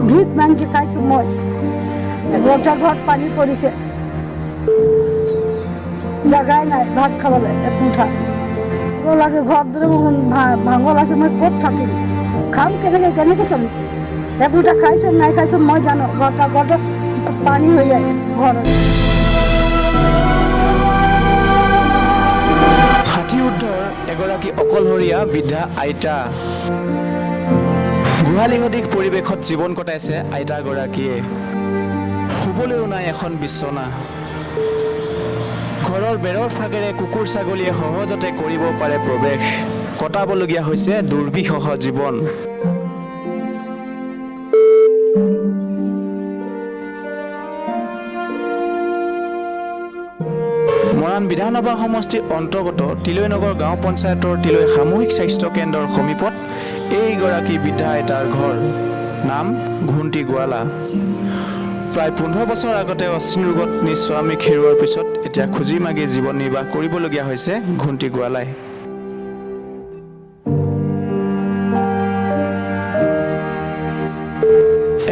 ভিক monkey খাইছোঁ মই গোটা ঘৰত পানী পৰিছে জাগাই নাই ভাত খাবলৈ একমুঠা লাগে ঘৰত ধৰে ভাঙল আছে মই ক'ত থাকিম খাম কেনেকে চলিম একমুঠা খাইছোঁ নাই খাইছোঁ মই জানো গোটা পানী হৈ যায় ঘৰত ষাঠিউৰ্ধৰ এগৰাকী অকলশৰীয়া বৃদ্ধা আইতা গোহালি সদৃশ পৰিৱেশত জীৱন কটাইছে আইতাগৰাকীয়ে শুবলৈও নাই এখন বিচনা ঘৰৰ বেৰৰ ফাকেৰে কুকুৰ ছাগলীয়ে সহজতে কৰিব পাৰে প্ৰৱেশ কটাবলগীয়া হৈছে দুৰ্বিষহ জীৱন মৰাণ বিধানসভা সমষ্টিৰ অন্তৰ্গত তিলৈনগৰ গাঁও পঞ্চায়তৰ তিলৈ সামূহিক স্বাস্থ্য কেন্দ্ৰৰ সমীপত এইগৰাকী বৃদ্ধা আইতাৰ ঘৰ নাম ঘুণ্টি গোৱালা প্ৰায় 15 বছৰ আগতে অচিন ৰোগত নিজ স্বামীক হেৰুৱাৰ পিছত এতিয়া খুজি মাগি জীৱন নিৰ্বাহ কৰিবলগীয়া হৈছে ঘুণ্টি গোৱালাই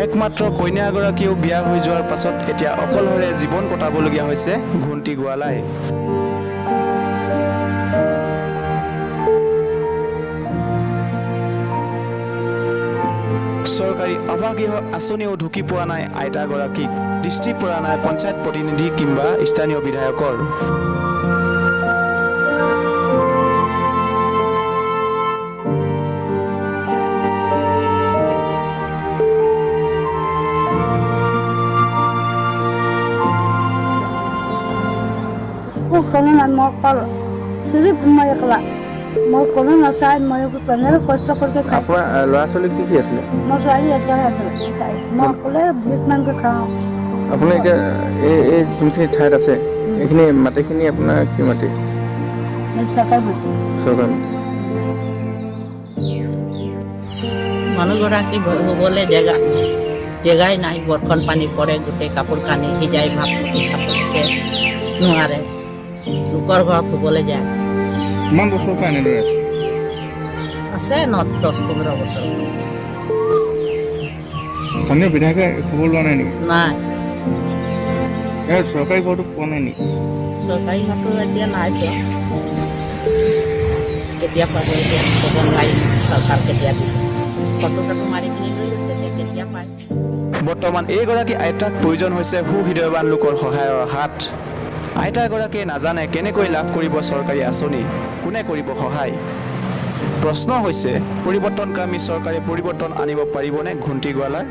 একমাত্ৰ কন্যাগৰাকীও বিয়া হৈ যোৱাৰ পাছত এতিয়া অকলশৰে জীৱন কটাবলগীয়া হৈছে ঘুণ্টি গোৱালাই চৰকাৰী আৱাসগৃহ আঁচনিও ঢুকি পোৱা নাই আইতাগৰাকীক দৃষ্টি পৰা নাই পঞ্চায়ত প্ৰতিনিধি কিংবা স্থানীয় বিধায়কৰ কোনো নাই মই অকল চিৰিপ মই একলা মই কোনো নাচাই মই কেনেকৈ কষ্ট কৰি খাই আপোনাৰ ল'ৰা ছোৱালী কি আছিলে মোৰ ছোৱালী এটাহে আছিলে মই অকলে ভিক মাংকি খাওঁ আপুনি এতিয়া এই যোনখিনি ঠাইত আছে এইখিনি মাটিখিনি আপোনাৰ কি মাটি চৰকাৰী মাটি মানুহগৰাকী শুবলৈ জেগাই নাই বৰষুণ পানী পৰে গোটেই কাপোৰ কানি সিজাই ভাত মুঠি খাবলৈকে নোৱাৰে লোকৰ ঘৰত শুবলৈ যায় কিমান বছৰৰ পৰা এনেদৰে আছে 10-15 বছৰ স্থানীয় বিধায়কে খবৰ লোৱা নাই নেকি নাই চৰকাৰী ঘৰটো পোৱা নাই নেকি চৰকাৰী ঘৰটো এতিয়া নাই পোৱা কেতিয়া পাব এতিয়া ক'ব নোৱাৰি চৰকাৰ কেতিয়া দিব ফটো চটো মাৰি কিনি লৈ গৈছে কেতিয়া পায় বৰ্তমান এইগৰাকী আইতাক প্ৰয়োজন হৈছে সুহৃদয়বান লোকৰ সহায়ৰ হাত আইতাগৰাকীয়ে নাজানে কেনেকৈ লাভ কৰিব চৰকাৰী আঁচনি কোনে কৰিব সহায় প্ৰশ্ন হৈছে পৰিৱৰ্তনকামী চৰকাৰে পৰিৱৰ্তন আনিব পাৰিবনে ঘুণ্টি গোৱালাৰ